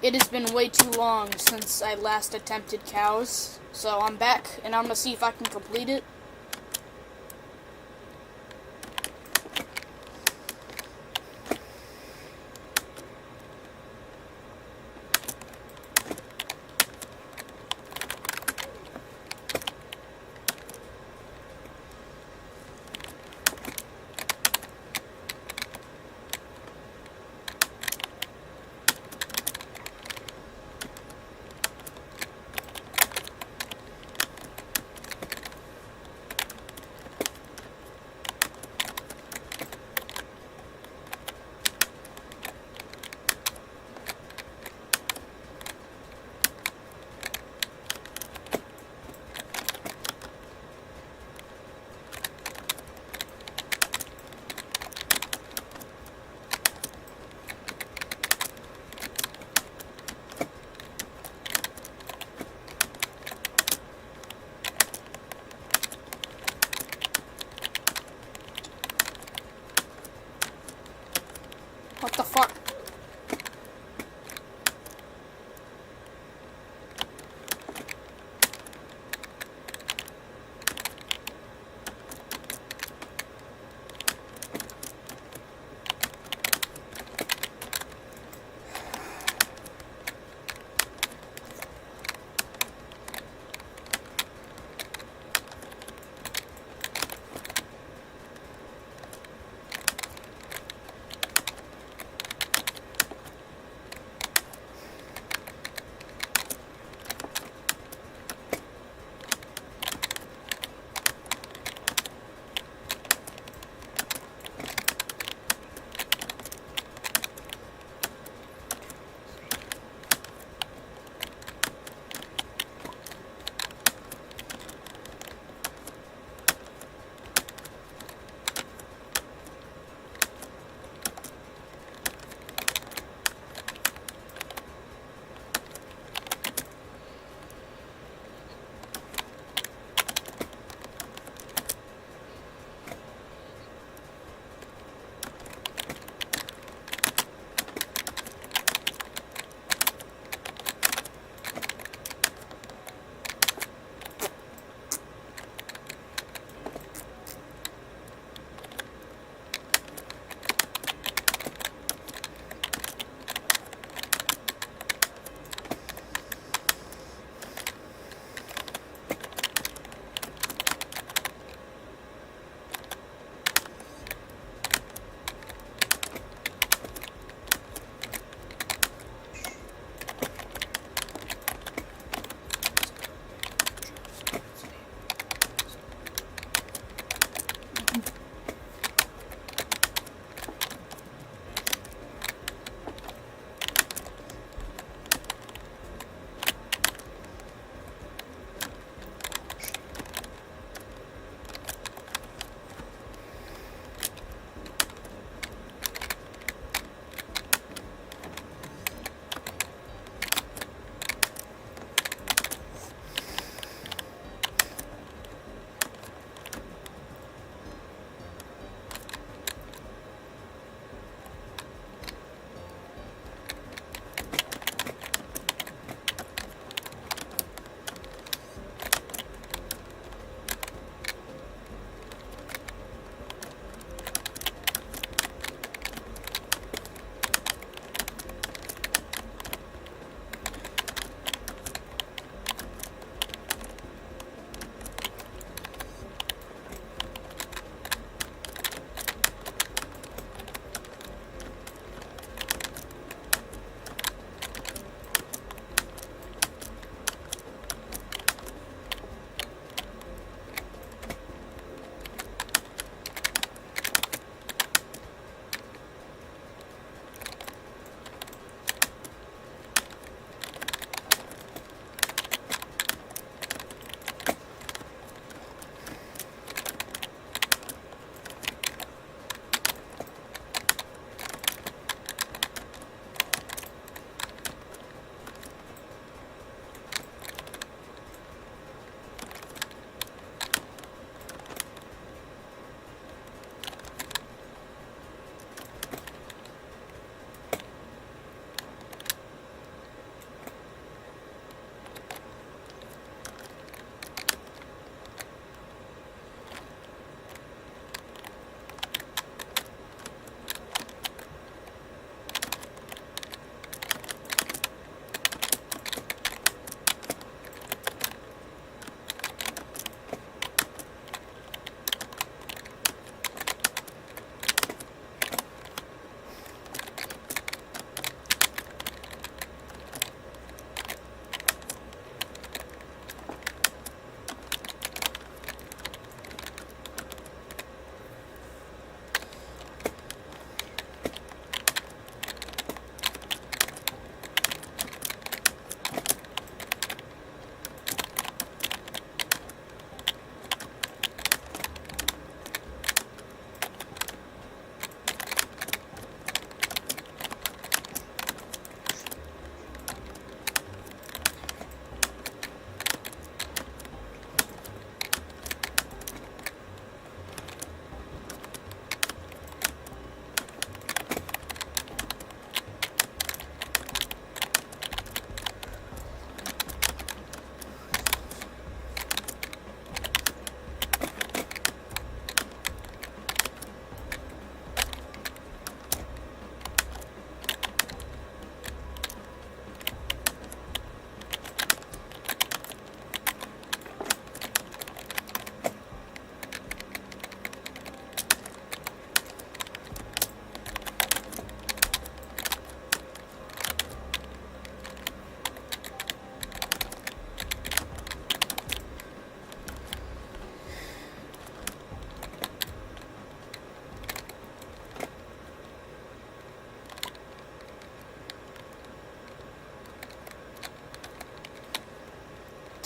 It has been way too long since I last attempted cows, so I'm back, and I'm gonna see if I can complete it.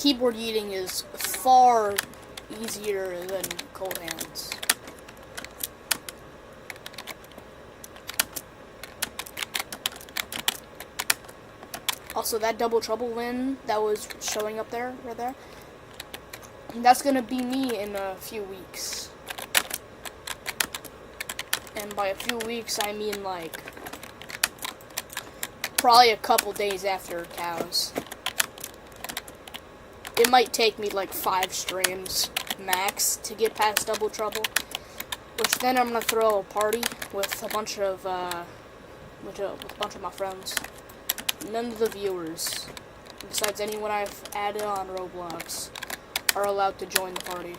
keyboard eating is far easier than cold hands. Also, that double trouble win that was showing up there, right there, that's gonna be me in a few weeks. And by a few weeks, I mean like probably a couple days after cows. It might take me like 5 streams max to get past double trouble, which then I'm gonna throw a party with a bunch of my friends. None of the viewers, besides anyone I've added on Roblox, are allowed to join the party.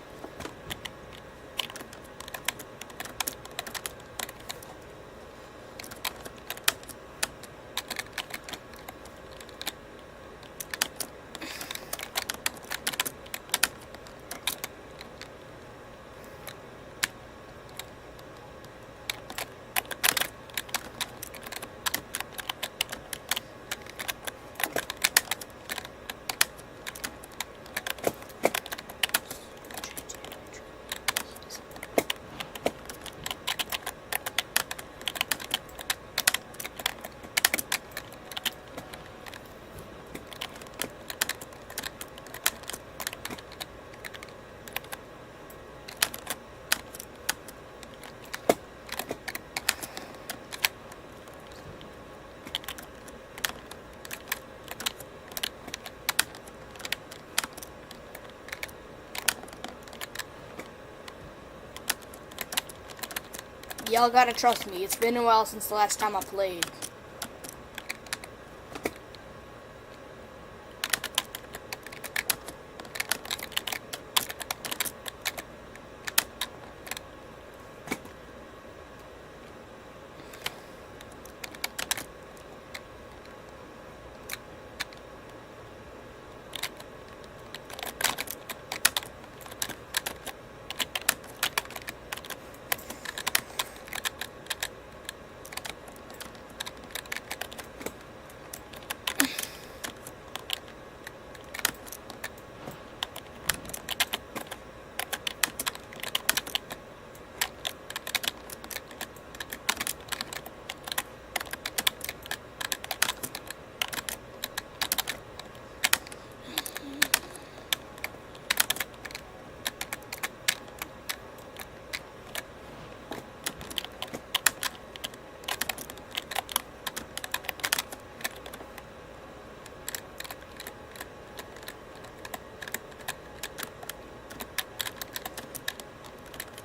Y'all gotta trust me, it's been a while since the last time I played.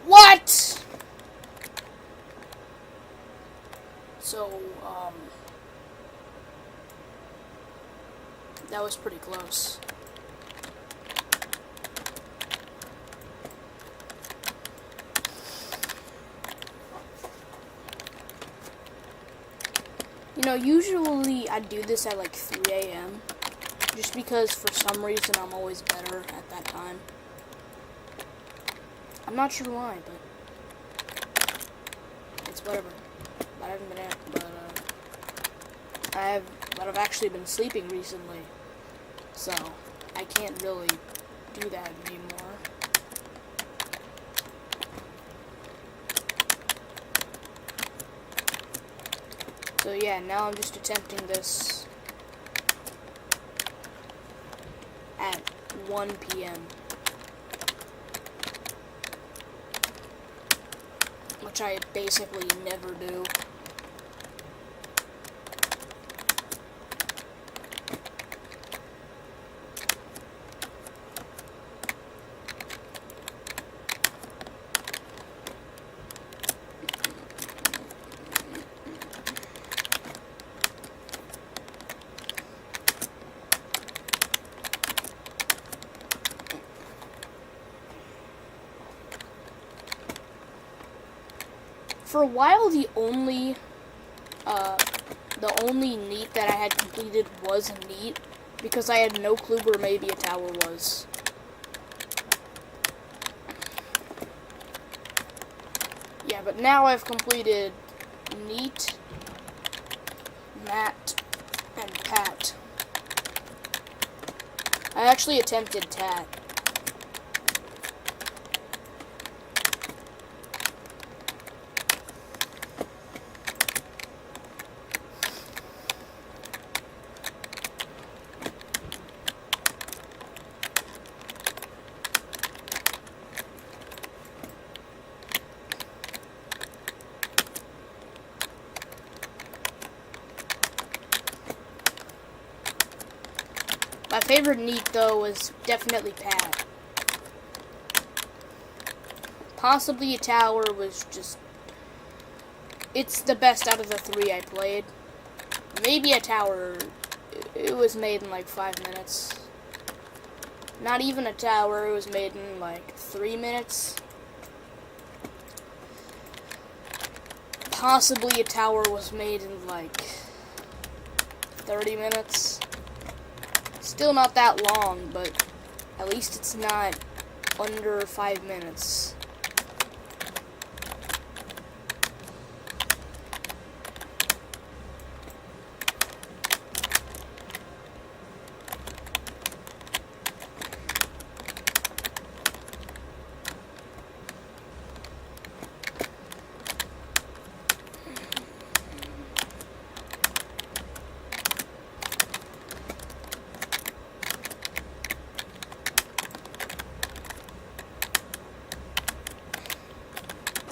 What? So, that was pretty close. You know, usually I do this at like 3 a.m. just because for some reason I'm always better at that time. I'm not sure why, but it's whatever. I haven't been but I've actually been sleeping recently, so I can't really do that anymore. So yeah, now I'm just attempting this at 1 p.m. which I basically never do. For a while, the only neat that I had completed was neat, because I had no clue where maybe a tower was. Yeah, but now I've completed neat, Matt, and Pat. I actually attempted tat. My favorite neat, though, was definitely Pat. Possibly a tower was just... It's the best out of the 3 I played. Maybe a tower, it was made in like 5 minutes. Not even a tower, it was made in like 3 minutes. Possibly a tower was made in like 30 minutes. Still not that long, but at least it's not under 5 minutes.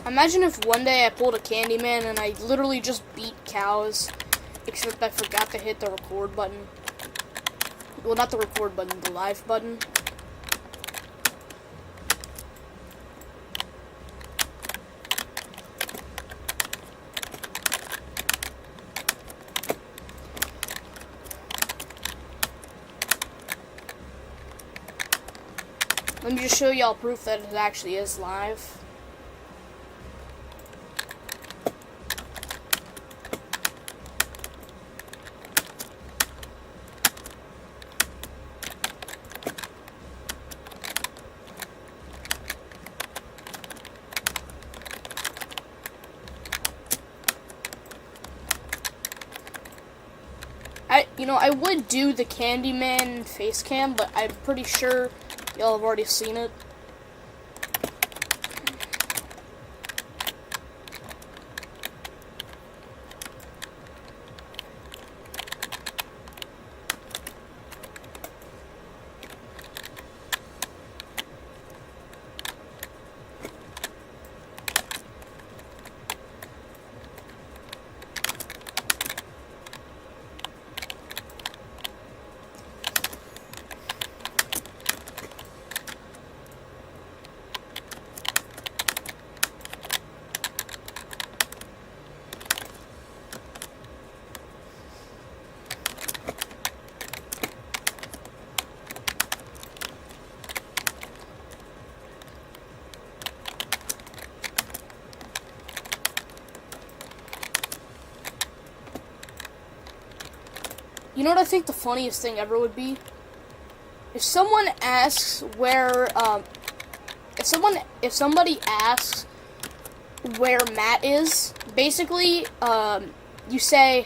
Imagine if one day I pulled a Candyman and I literally just beat cows, except I forgot to hit the record button. Well, not the record button, the live button. Let me just show y'all proof that it actually is live. I would do the Candyman face cam, but I'm pretty sure y'all have already seen it. You know what I think the funniest thing ever would be? If someone asks where, if somebody asks where Matt is, basically, you say,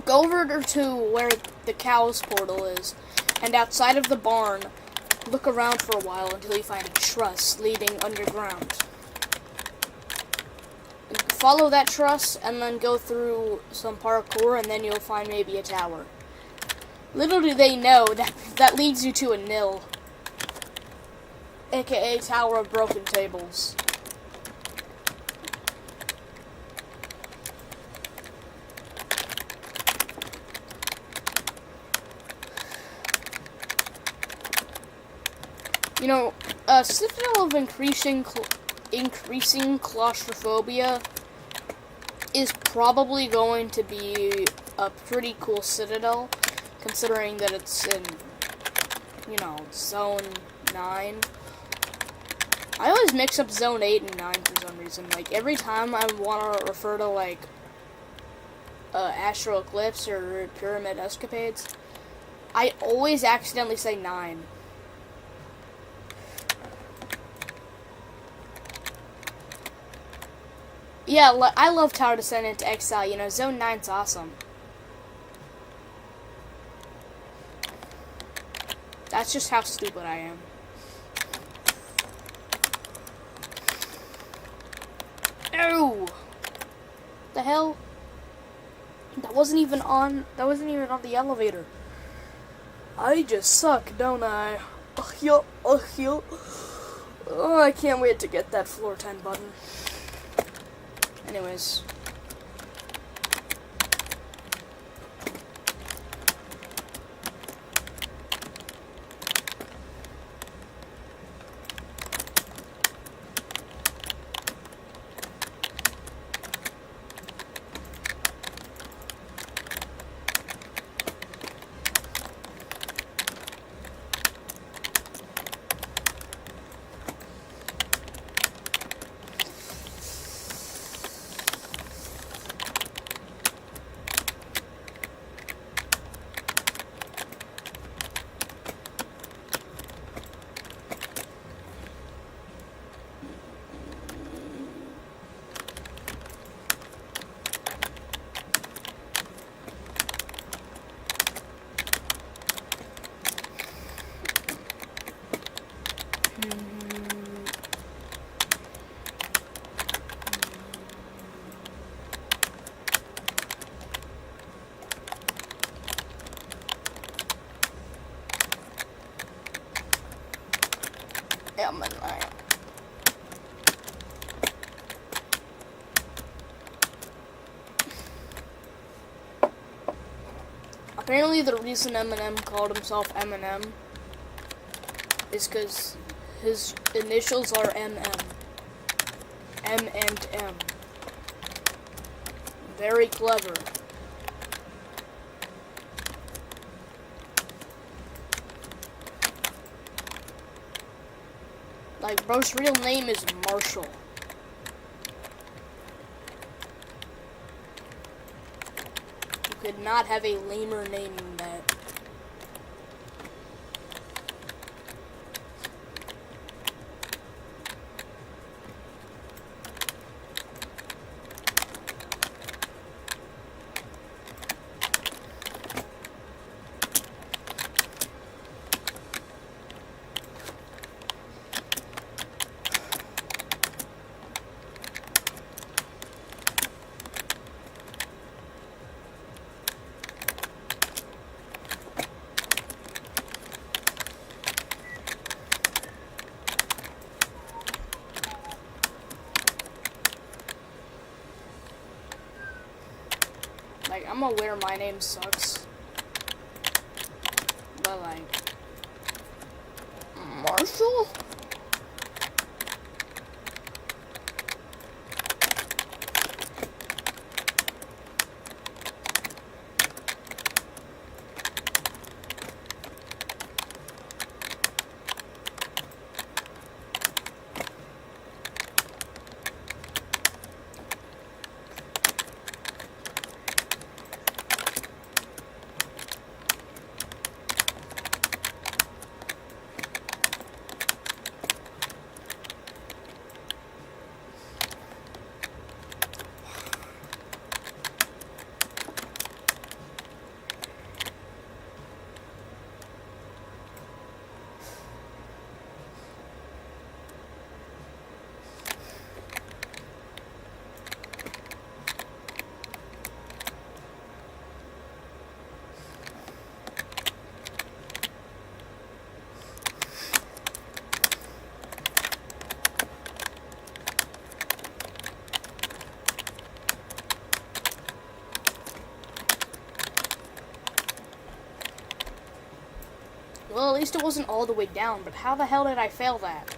go over to where the cow's portal is, and outside of the barn, look around for a while until you find a truss leading underground. Follow that truss, and then go through some parkour, and then you'll find maybe a tower. Little do they know that leads you to a nil, aka Tower of Broken Tables. You know, Citadel of increasing claustrophobia is probably going to be a pretty cool citadel, considering that it's in, Zone 9. I always mix up Zone 8 and 9 for some reason. Like, every time I want to refer to, like, Astral Eclipse or Pyramid Escapades, I always accidentally say 9. Yeah, I love Tower Descent into Exile. Zone 9's awesome. That's just how stupid I am. Ew! The hell? That wasn't even on the elevator. I just suck, don't I? Oh, I can't wait to get that floor 10 button. Anyways. Apparently the reason Eminem called himself Eminem is because his initials are MM. M and M. Very clever. Like, bro's real name is Marshall. You could not have a lamer name than that. Like, I'm aware my name sucks, but like, Marshall? Well, at least it wasn't all the way down, but how the hell did I fail that?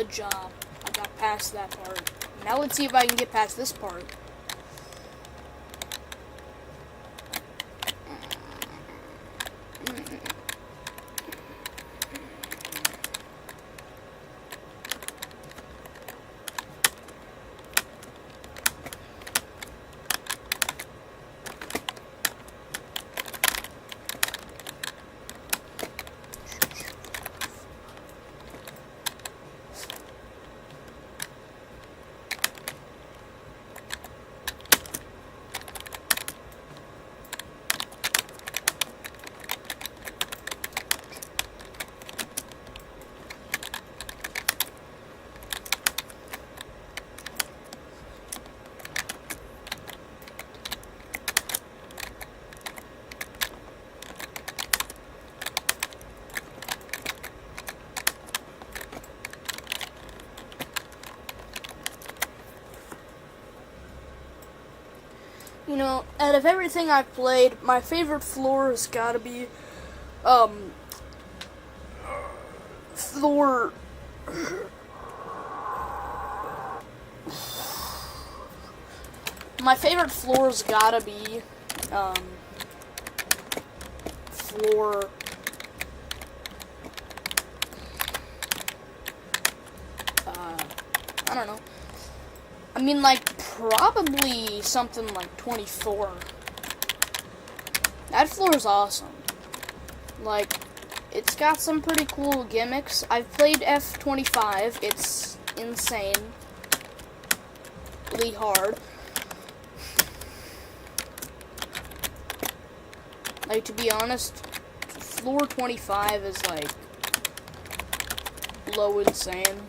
Good job. I got past that part. Now let's see if I can get past this part. You know, out of everything I've played, my favorite floor has gotta be, floor... My favorite floor's gotta be, floor... I don't know. I mean, like, probably something like 24. That floor is awesome. Like, it's got some pretty cool gimmicks. I've played F25. It's insanely hard. Like, to be honest, floor 25 is, like, low insane.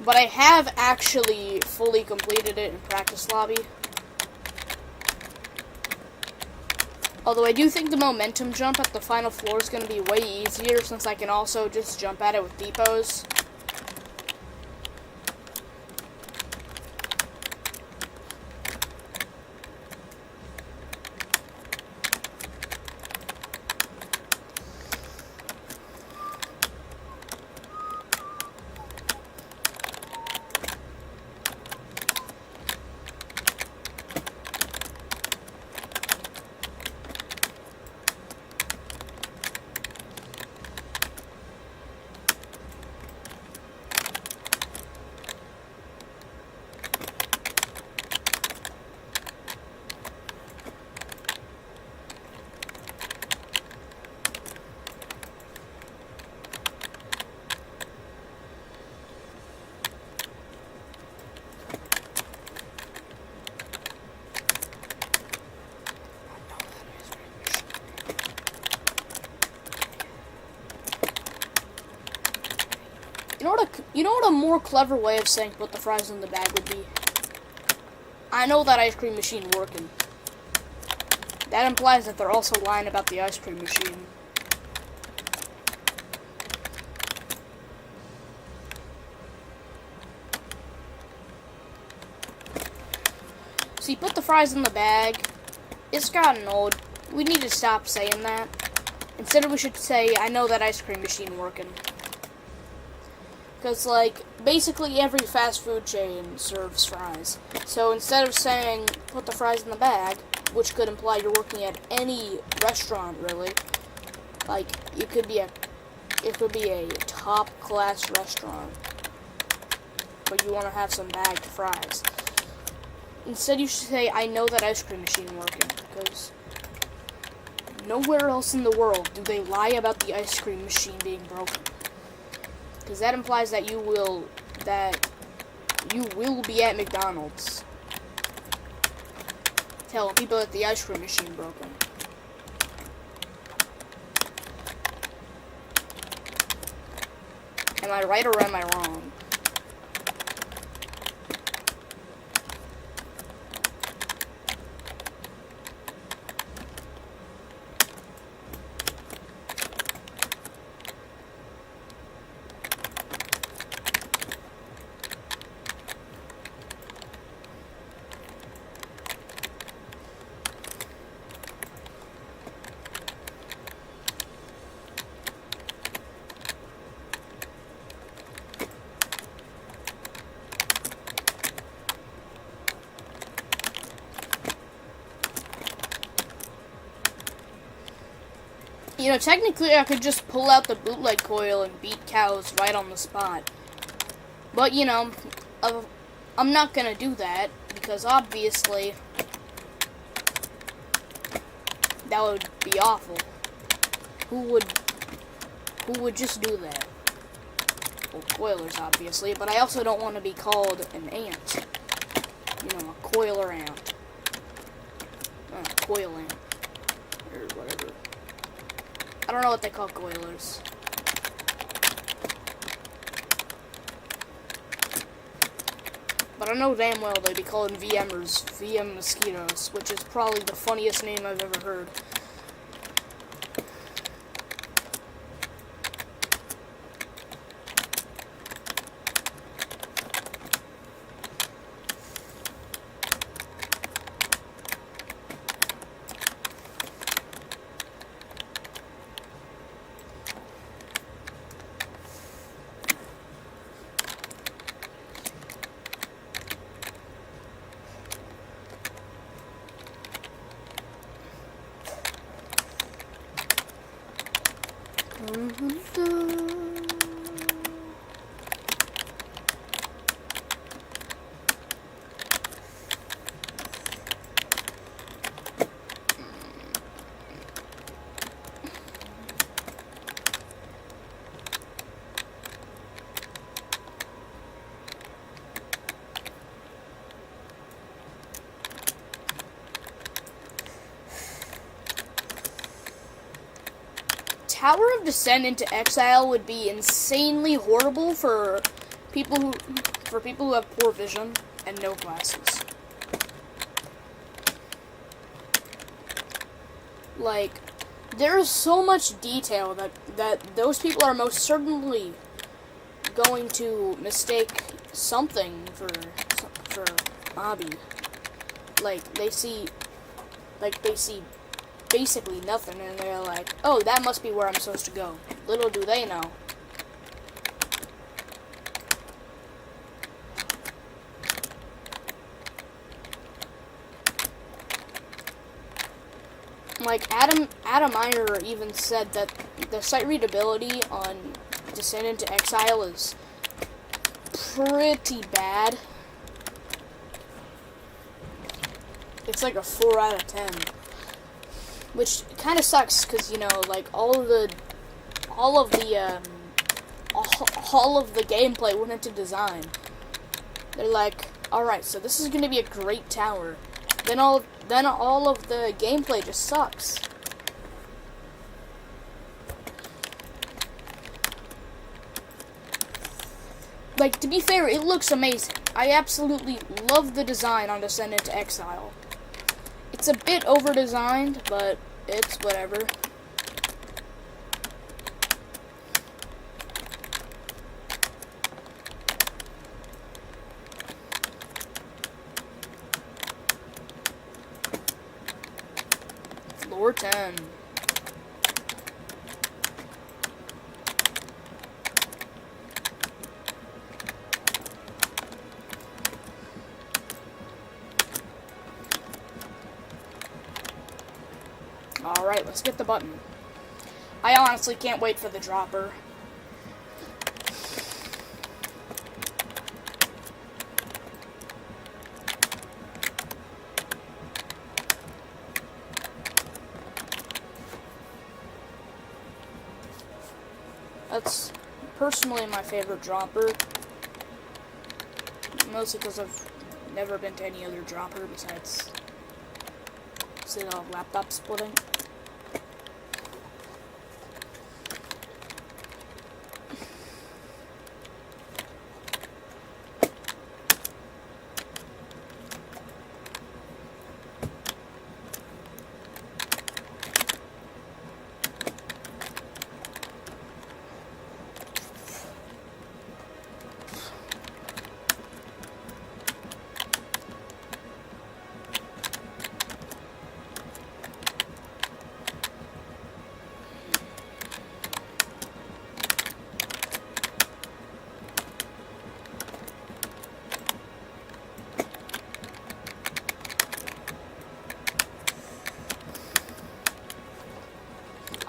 But I have actually fully completed it in practice lobby. Although I do think the momentum jump at the final floor is going to be way easier since I can also just jump at it with depots. You know what a more clever way of saying put the fries in the bag would be? I know that ice cream machine working. That implies that they're also lying about the ice cream machine. See, put the fries in the bag. It's gotten old. We need to stop saying that. Instead, we should say, I know that ice cream machine working. Because, like, basically every fast food chain serves fries. So instead of saying, put the fries in the bag, which could imply you're working at any restaurant, really, like, it could be a top-class restaurant, but you want to have some bagged fries. Instead, you should say, I know that ice cream machine working, because nowhere else in the world do they lie about the ice cream machine being broken. Because that implies that you will be at McDonald's telling people that the ice cream machine broken. Am I right or am I wrong? you know, technically I could just pull out the bootleg coil and beat cows right on the spot. But, you know, I'm not gonna do that, because obviously that would be awful. Who would just do that? Well, coilers, obviously, but I also don't want to be called an ant. You know, a coiler ant. Coil ant. Or whatever. I don't know what they call coilers. But I know damn well they'd be calling VMers VM mosquitoes, which is probably the funniest name I've ever heard. Tower of Descent into Exile would be insanely horrible for people who have poor vision and no glasses. Like, there's so much detail that those people are most certainly going to mistake something for Bobby. Like they see basically nothing, and they're like, oh, that must be where I'm supposed to go. Little do they know. Like, Adam Meyer even said that the sight readability on Descent into Exile is pretty bad. It's like a 4 out of 10. Which kind of sucks, because, you know, like, all of the gameplay went into design. They're like, alright, so this is going to be a great tower. Then all of the gameplay just sucks. Like, to be fair, it looks amazing. I absolutely love the design on Descent into Exile. It's a bit over-designed, but it's whatever. Floor 10. Alright, let's get the button. I honestly can't wait for the dropper. That's personally my favorite dropper. Mostly because I've never been to any other dropper besides, say, the laptop splitting.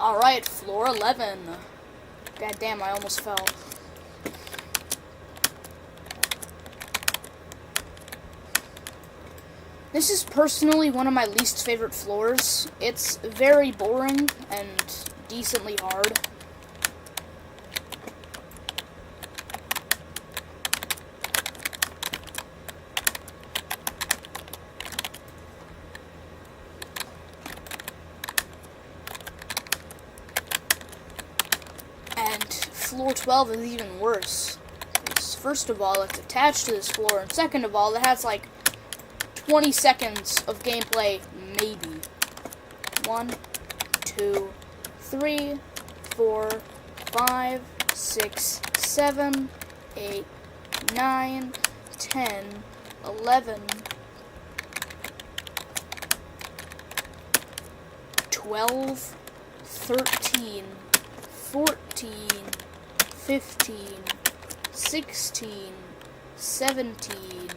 Alright, floor 11. God damn, I almost fell. This is personally one of my least favorite floors. It's very boring and decently hard. And floor 12 is even worse. First of all, it's attached to this floor, and second of all, it has like 20 seconds of gameplay, maybe. 1, 2, 3, 4, 5, 6, 7, 8, 9, 10, 11, 12, 13, 14, 15, 16, 17.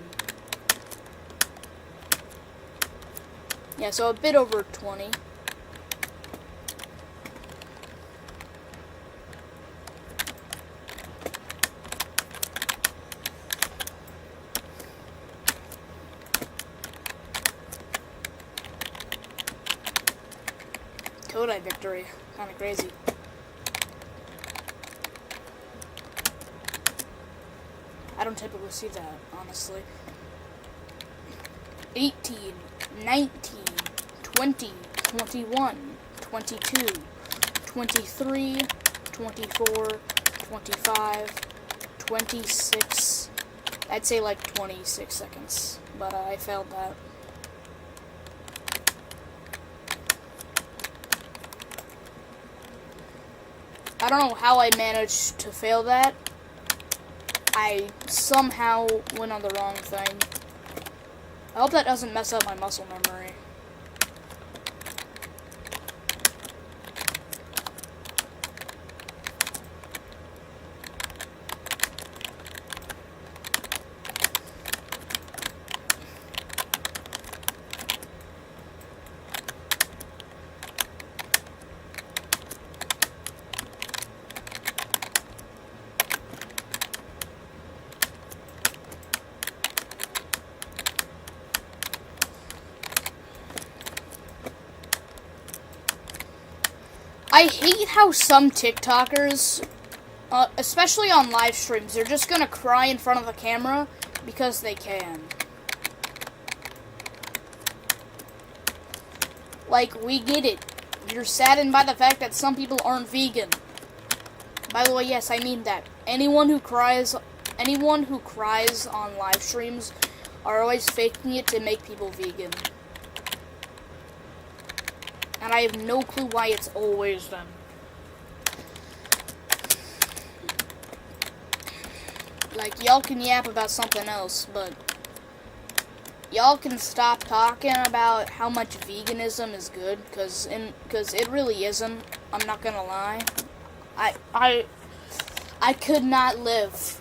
Yeah, so a bit over 20. Kodai victory. Kinda crazy. I don't typically see that, honestly. 18, 19, 20, 21, 22, 23, 24, 25, 26. I'd say like 26 seconds, but I failed that. I don't know how I managed to fail that. I somehow went on the wrong thing. I hope that doesn't mess up my muscle memory. I hate how some TikTokers, especially on live streams, they're just gonna cry in front of the camera because they can. Like, we get it. You're saddened by the fact that some people aren't vegan. By the way, yes, I mean that. Anyone who cries on live streams are always faking it to make people vegan. And I have no clue why it's always them. Like, y'all can yap about something else, but y'all can stop talking about how much veganism is good, because it really isn't. I'm not gonna lie. I could not live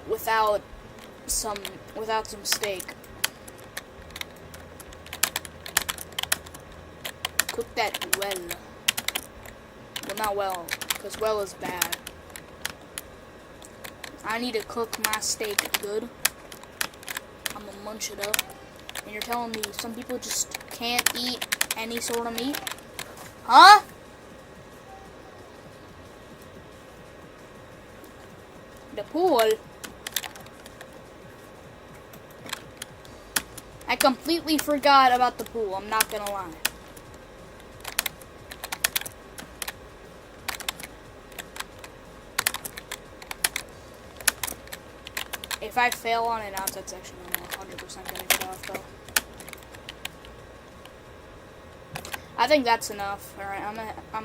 without some steak. Cook that well. Well, not well, because well is bad. I need to cook my steak good. I'm gonna munch it up. And you're telling me some people just can't eat any sort of meat? Huh? The pool. I completely forgot about the pool, I'm not gonna lie. If I fail on an outside section, I'm 100% gonna get off, though. I think that's enough. Alright, I'm